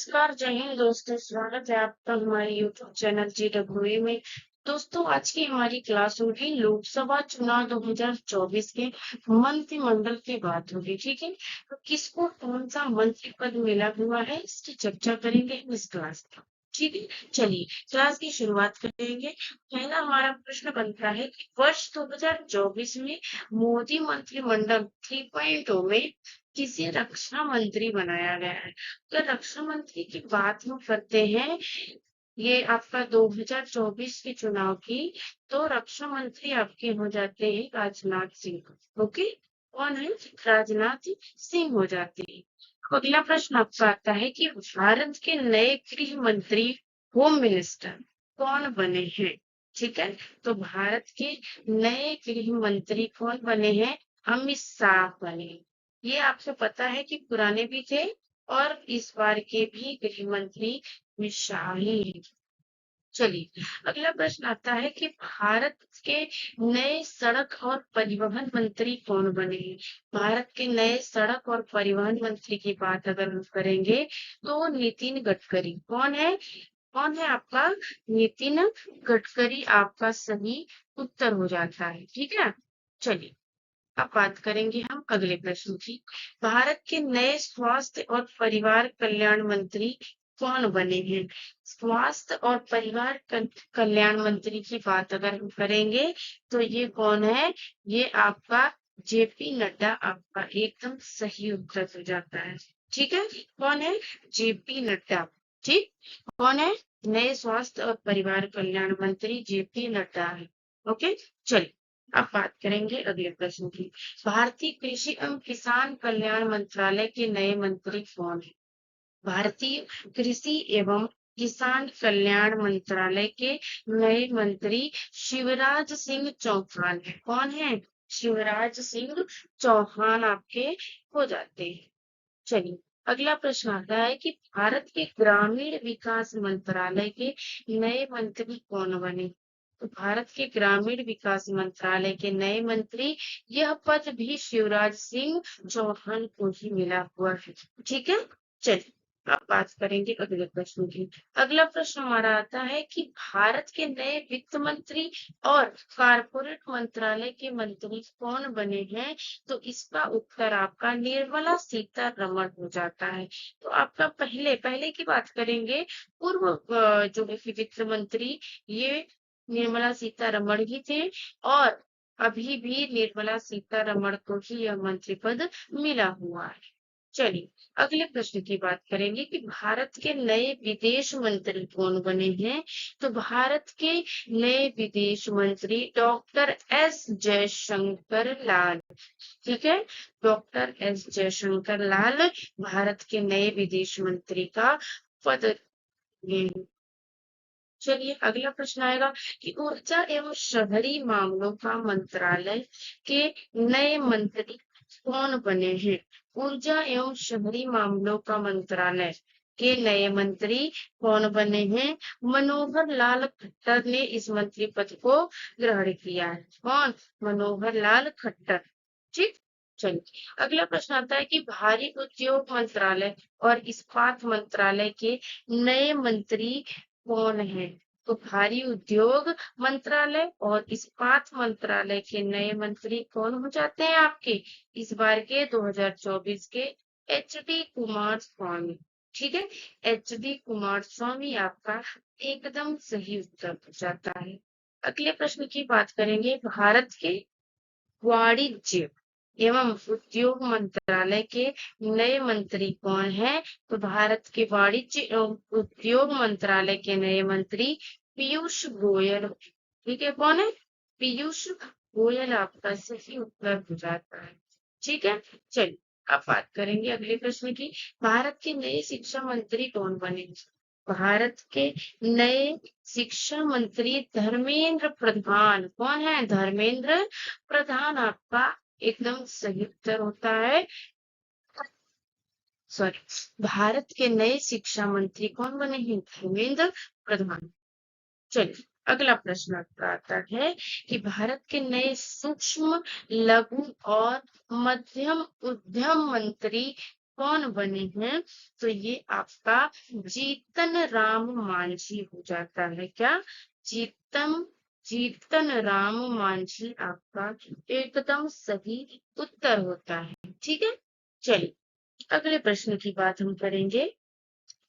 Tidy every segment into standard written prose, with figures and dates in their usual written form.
नमस्कार, जय हिंद दोस्तों। स्वागत है आपका हमारे यूट्यूब चैनल GWA में। दोस्तों, आज की हमारी क्लास होगी लोकसभा चुनाव 2024 के मंत्रिमंडल की बात होगी। ठीक है, तो किसको कौन सा मंत्री पद मिला हुआ है इसकी चर्चा करेंगे इस क्लास में। ठीक है, चलिए क्लास की शुरुआत करेंगे। पहला हमारा प्रश्न बनता है कि वर्ष 2024 में मोदी मंत्रिमंडल 3.0 में किसे रक्षा मंत्री बनाया गया है। तो रक्षा मंत्री की बात हम करते हैं, ये आपका 2024 के चुनाव की, तो रक्षा मंत्री आपके हो जाते हैं राजनाथ सिंह। ओके, कौन है? राजनाथ सिंह हो जाते हैं। तो अगला प्रश्न आपका आता है कि भारत के नए गृह मंत्री, होम मिनिस्टर कौन बने हैं। ठीक है, तो भारत के नए गृह मंत्री कौन बने हैं? अमित शाह बने। ये आपको पता है कि पुराने भी थे और इस बार के भी गृह मंत्री अमित शाह ही हैं। चलिए अगला प्रश्न आता है कि भारत के नए सड़क और परिवहन मंत्री कौन बने हैं। भारत के नए सड़क और परिवहन मंत्री की बात अगर हम करेंगे तो नितिन गडकरी। कौन है? कौन है आपका? नितिन गडकरी आपका सही उत्तर हो जाता है। ठीक है, चलिए अब बात करेंगे हम अगले प्रश्न की। भारत के नए स्वास्थ्य और परिवार कल्याण मंत्री कौन बने हैं। स्वास्थ्य और परिवार कल्याण मंत्री की बात अगर हम करेंगे तो ये कौन है? ये आपका JP नड्डा आपका एकदम सही उत्तर हो जाता है। ठीक है, कौन है? JP नड्डा। ठीक, कौन है? नए स्वास्थ्य और परिवार कल्याण मंत्री JP नड्डा है। ओके, चलिए अब बात करेंगे अगले प्रश्न की। भारतीय कृषि एवं किसान कल्याण मंत्रालय के नए मंत्री कौन है। भारतीय कृषि एवं किसान कल्याण मंत्रालय के नए मंत्री शिवराज सिंह चौहान है। कौन है? शिवराज सिंह चौहान आपके हो जाते हैं। चलिए अगला प्रश्न आता है कि भारत के ग्रामीण विकास मंत्रालय के नए मंत्री कौन बने। तो भारत के ग्रामीण विकास मंत्रालय के नए मंत्री, यह पद भी शिवराज सिंह चौहान को ही मिला हुआ है। ठीक है, चलिए अब बात करेंगे अगले प्रश्न की। अगला प्रश्न हमारा आता है कि भारत के नए वित्त मंत्री और कारपोरेट मंत्रालय के मंत्री कौन बने हैं। तो इसका उत्तर आपका निर्मला सीतारमण हो जाता है। तो आपका पहले पहले की बात करेंगे, पूर्व जो है वित्त मंत्री, ये निर्मला सीतारमण ही थे और अभी भी निर्मला सीतारमण को ही यह मंत्री पद मिला हुआ है। चलिए अगले प्रश्न की बात करेंगे कि भारत के नए विदेश मंत्री कौन बने हैं। तो भारत के नए विदेश मंत्री डॉक्टर S जयशंकर लाल। ठीक है, डॉक्टर S जयशंकर लाल भारत के नए विदेश मंत्री का पद लिए हैं। चलिए अगला प्रश्न आएगा कि ऊर्जा एवं शहरी मामलों का मंत्रालय के नए मंत्री कौन बने हैं। ऊर्जा एवं शहरी मामलों का मंत्रालय के नए मंत्री कौन बने हैं? मनोहर लाल खट्टर ने इस मंत्री पद को ग्रहण किया है। कौन? मनोहर लाल खट्टर। ठीक, चलिए अगला प्रश्न आता है कि भारी उद्योग मंत्रालय और इस्पात मंत्रालय के नए मंत्री कौन है। तो भारी उद्योग मंत्रालय और इस्पात मंत्रालय के नए मंत्री कौन हो जाते हैं आपके इस बार के 2024 के? HD कुमार स्वामी। ठीक है, HD कुमार स्वामी आपका एकदम सही उत्तर हो जाता है। अगले प्रश्न की बात करेंगे, भारत के वाणिज्य एवं उद्योग मंत्रालय के नए मंत्री कौन है। तो भारत के वाणिज्य एवं उद्योग मंत्रालय के नए मंत्री पीयूष गोयल। ठीक है, कौन है? पीयूष गोयल आपका सही उत्तर हो जाता है। ठीक है, चलिए अब बात करेंगे अगले प्रश्न की। भारत के नए शिक्षा मंत्री कौन बने। भारत के नए शिक्षा मंत्री धर्मेंद्र प्रधान। कौन है? धर्मेंद्र प्रधान आपका एकदम सही उत्तर होता है। सॉरी, भारत के नए शिक्षा मंत्री कौन बने हैं? धर्मेंद्र प्रधान। चलिए अगला प्रश्न आपका आता है कि भारत के नए सूक्ष्म लघु और मध्यम उद्यम मंत्री कौन बने हैं? तो ये आपका जीतन राम मांझी हो जाता है। क्या? जीतन जीतन राम मांझी आपका एकदम सही उत्तर होता है। ठीक है, चलिए अगले प्रश्न की बात हम करेंगे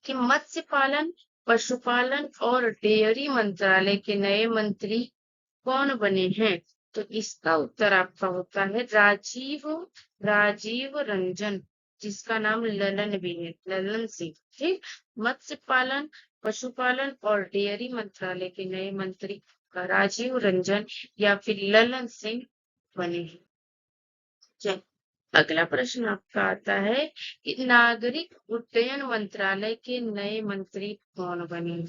कि मत्स्य पालन, पशुपालन और डेयरी मंत्रालय के नए मंत्री कौन बने हैं? तो इसका उत्तर आपका होता है राजीव राजीव रंजन, जिसका नाम ललन भी है, ललन सिंह। ठीक, मत्स्य पालन, पशुपालन और डेयरी मंत्रालय के नए मंत्री का राजीव रंजन या फिर ललन सिंह बने हैं। चल, अगला प्रश्न आपका आता है कि नागरिक उड्डयन मंत्रालय के नए मंत्री कौन बने?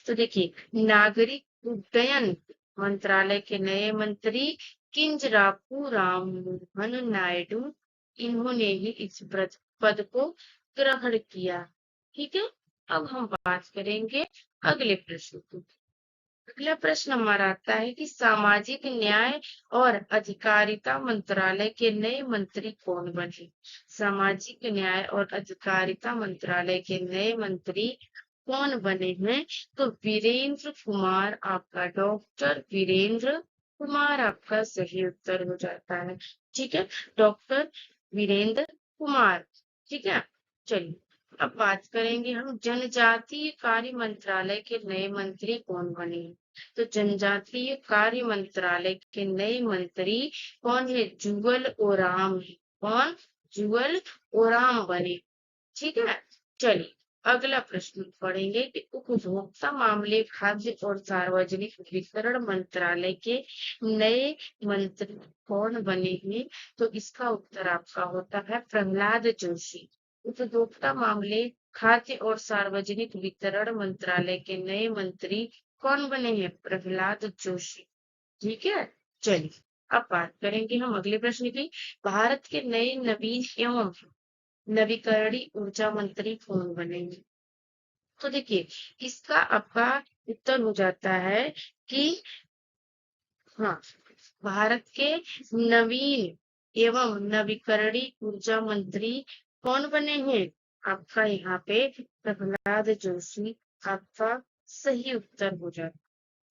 तो देखिए, नागरिक उड्डयन मंत्रालय के नए मंत्री किंजरापू राममोहन नायडू, इन्होंने ही इस पद को ग्रहण किया। ठीक है, अब हम बात करेंगे अगले प्रश्न की। अगला प्रश्न हमारा आता है कि सामाजिक न्याय और अधिकारिता मंत्रालय के नए मंत्री कौन बने? सामाजिक न्याय और अधिकारिता मंत्रालय के नए मंत्री कौन बने हैं? तो वीरेंद्र कुमार, आपका डॉक्टर वीरेंद्र कुमार आपका सही उत्तर हो जाता है। ठीक है, डॉक्टर वीरेंद्र कुमार। ठीक है, चलिए अब बात करेंगे हम जनजातीय कार्य मंत्रालय के नए मंत्री कौन बने? तो जनजातीय कार्य मंत्रालय के नए मंत्री कौन है? जुगल ओराम है। कौन? जुगल ओराम बने। ठीक है, चलिए अगला प्रश्न पढ़ेंगे कि उपभोक्ता मामले, खाद्य और सार्वजनिक वितरण मंत्रालय के नए मंत्री कौन बने हैं? तो इसका उत्तर आपका होता है प्रहलाद जोशी। उपभोक्ता मामले, खाद्य और सार्वजनिक वितरण मंत्रालय के नए मंत्री कौन बने हैं? प्रहलाद जोशी। ठीक है, चलिए अब बात करेंगे हम अगले प्रश्न की। भारत के नए नवीन एवं नवीकरणीय ऊर्जा मंत्री कौन बनेंगे? तो देखिए, इसका आपका उत्तर हो जाता है कि हाँ, भारत के नवीन एवं नवीकरणीय ऊर्जा मंत्री कौन बने हैं? आपका यहाँ पे प्रहलाद जोशी आपका सही उत्तर हो जाता।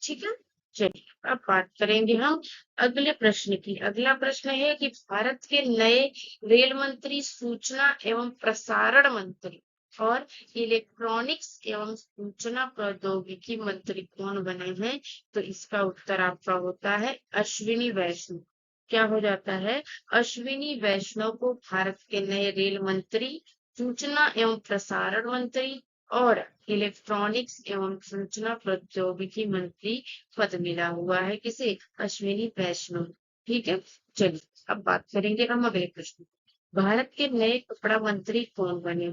ठीक है, चलिए अब बात करेंगे हम अगले प्रश्न की। अगला प्रश्न है कि भारत के नए रेल मंत्री, सूचना एवं प्रसारण मंत्री और इलेक्ट्रॉनिक्स एवं सूचना प्रौद्योगिकी मंत्री कौन बने हैं? तो इसका उत्तर आपका होता है अश्विनी वैष्णव। क्या हो जाता है? अश्विनी वैष्णव को भारत के नए रेल मंत्री, सूचना एवं प्रसारण मंत्री और इलेक्ट्रॉनिक्स एवं सूचना प्रौद्योगिकी मंत्री पद मिला हुआ है। किसे? अश्विनी वैष्णव। ठीक है, चलिए अब बात करेंगे हम अगले प्रश्न। भारत के नए कपड़ा मंत्री कौन बने?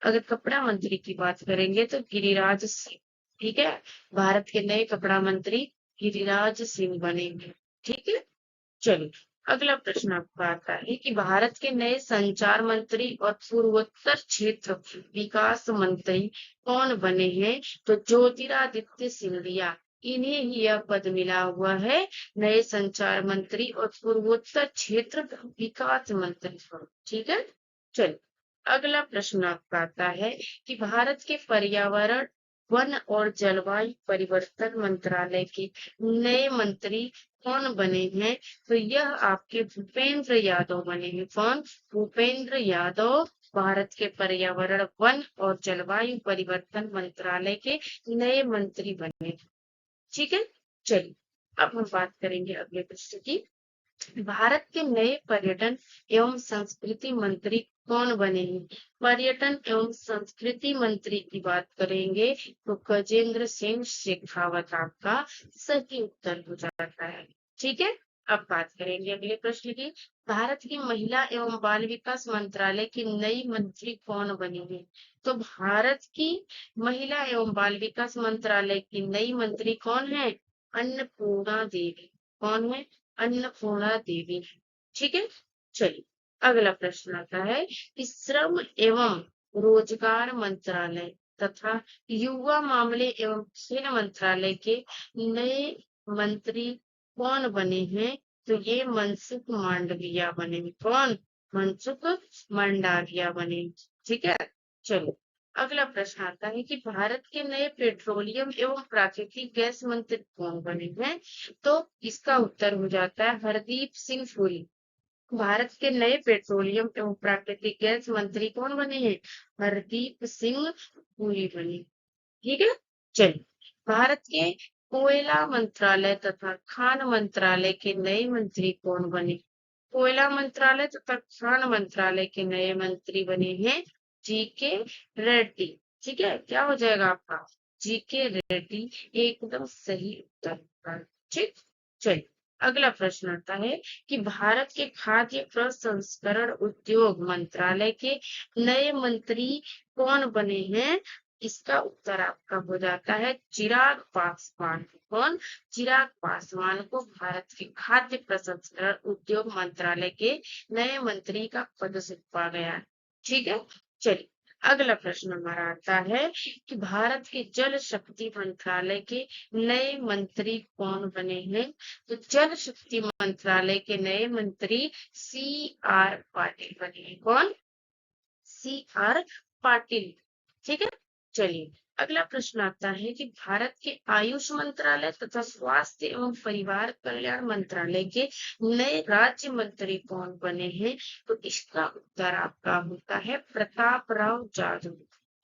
अगर कपड़ा मंत्री की बात करेंगे तो गिरिराज सिंह। ठीक है, भारत के नए कपड़ा मंत्री गिरिराज सिंह बनेंगे। ठीक है, चलिए अगला प्रश्न आपका आता है कि भारत के नए संचार मंत्री और पूर्वोत्तर क्षेत्र विकास मंत्री कौन बने हैं? तो ज्योतिरादित्य सिंधिया, इन्हें ही यह पद मिला हुआ है, नए संचार मंत्री और पूर्वोत्तर क्षेत्र विकास मंत्री। ठीक है, चलिए अगला प्रश्न आपका आता है कि भारत के पर्यावरण, वन और जलवायु परिवर्तन मंत्रालय के नए मंत्री कौन बने हैं? तो यह आपके भूपेंद्र यादव बने हैं। कौन? भूपेंद्र यादव भारत के पर्यावरण, वन और जलवायु परिवर्तन मंत्रालय के नए मंत्री बने। ठीक है, चलिए अब हम बात करेंगे अगले प्रश्न की। भारत के नए पर्यटन एवं संस्कृति मंत्री कौन बने हैं? पर्यटन एवं संस्कृति मंत्री की बात करेंगे तो गजेंद्र सिंह शेखावत आपका सही उत्तर हो जाता है। ठीक है, अब बात करेंगे अगले प्रश्न की। भारत की महिला एवं बाल विकास मंत्रालय की नई मंत्री कौन बनी है? तो भारत की महिला एवं बाल विकास मंत्रालय की नई मंत्री कौन है? अन्नपूर्णा देवी। कौन है? अन्नपूर्णा देवी। ठीक है, चलिए अगला प्रश्न आता है कि श्रम एवं रोजगार मंत्रालय तथा युवा मामले एवं खेल मंत्रालय के नए मंत्री कौन बने हैं? तो ये मनसुख मांडविया बने हैं। कौन? मनसुख मंडाविया बने। ठीक है, चलो अगला प्रश्न आता है कि भारत के नए पेट्रोलियम एवं प्राकृतिक गैस मंत्री कौन बने हैं? तो इसका उत्तर हो जाता है हरदीप सिंह पुरी। भारत के नए पेट्रोलियम एवं प्राकृतिक गैस मंत्री कौन बने हैं? हरदीप सिंह पुरी बने। ठीक है, चलिए भारत के कोयला मंत्रालय तथा खान मंत्रालय के नए मंत्री कौन बने? कोयला मंत्रालय तथा खान मंत्रालय के नए मंत्री बने हैं जी के रेड्डी। ठीक है, क्या हो जाएगा आपका? जी के रेड्डी एकदम सही उत्तर होगा। ठीक, चलिए अगला प्रश्न आता है कि भारत के खाद्य प्रसंस्करण उद्योग मंत्रालय के नए मंत्री कौन बने हैं? इसका उत्तर आपका हो जाता है चिराग पासवान। कौन? चिराग पासवान को भारत के खाद्य प्रसंस्करण उद्योग मंत्रालय के नए मंत्री का पद सौंपा गया है। ठीक है, चलिए अगला प्रश्न हमारा आता है कि भारत के जल शक्ति मंत्रालय के नए मंत्री कौन बने हैं? तो जल शक्ति मंत्रालय के नए मंत्री सी आर पाटिल बने हैं। कौन? सी आर पाटिल। ठीक है, चलिए अगला प्रश्न आता है कि भारत के आयुष मंत्रालय तथा स्वास्थ्य एवं परिवार कल्याण मंत्रालय के नए राज्य मंत्री कौन बने हैं? तो इसका उत्तर आपका होता है प्रताप राव जाधव।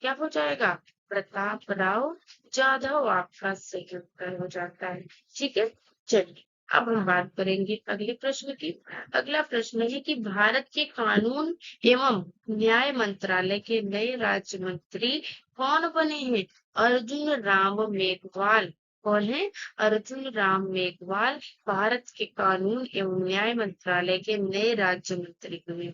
क्या हो जाएगा? प्रताप राव जाधव आपका सही उत्तर हो जाता है। ठीक है, चलिए अब हम बात करेंगे अगले प्रश्न की। अगला प्रश्न है कि भारत के कानून एवं न्याय मंत्रालय के नए राज्य मंत्री कौन बने हैं? अर्जुन राम मेघवाल। कौन है? अर्जुन राम मेघवाल भारत के कानून एवं न्याय मंत्रालय के नए राज्य मंत्री बने।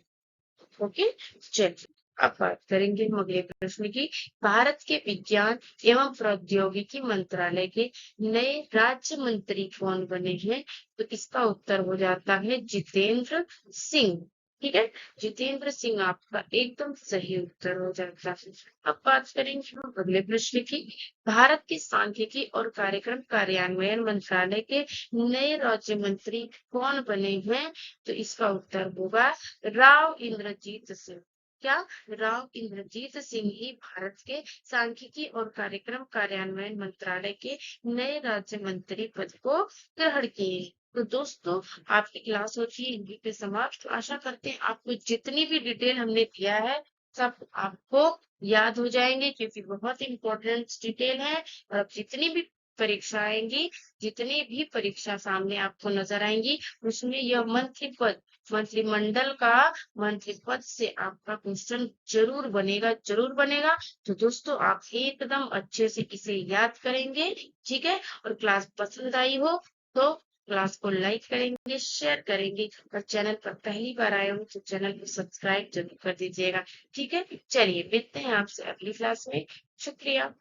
ओके, चलिए अब बात करेंगे हम अगले प्रश्न की। भारत के विज्ञान एवं प्रौद्योगिकी मंत्रालय के नए राज्य मंत्री कौन बने हैं? तो इसका उत्तर हो जाता है जितेंद्र सिंह। ठीक है, जितेंद्र सिंह आपका एकदम सही उत्तर हो जाता है। अब बात करेंगे हम अगले प्रश्न की। भारत के सांख्यिकी और कार्यक्रम कार्यान्वयन मंत्रालय के नए राज्य मंत्री कौन बने हैं? तो इसका उत्तर होगा राव इंद्रजीत सिंह। क्या? राव इंद्रजीत सिंह ही भारत के सांख्यिकी और कार्यक्रम कार्यान्वयन मंत्रालय के नए राज्य मंत्री पद को ग्रहण किए। तो दोस्तों आपकी क्लास होती है यहीं पे समाप्त। आशा करते हैं आपको जितनी भी डिटेल हमने दिया है सब आपको याद हो जाएंगे, क्योंकि बहुत इंपॉर्टेंट डिटेल है। और अब जितनी भी परीक्षा आएंगी, जितनी भी परीक्षा सामने आपको नजर आएंगी, उसमें यह मंत्री पद, मंत्रिमंडल का मंत्री पद से आपका क्वेश्चन जरूर बनेगा, जरूर बनेगा। तो दोस्तों आप एकदम अच्छे से इसे याद करेंगे। ठीक है, और क्लास पसंद आई हो तो क्लास को लाइक करेंगे, शेयर करेंगे, और चैनल पर पहली बार आए हो तो चैनल को सब्सक्राइब जरूर कर दीजिएगा। ठीक है, चलिए मिलते हैं आपसे अगली क्लास में। शुक्रिया।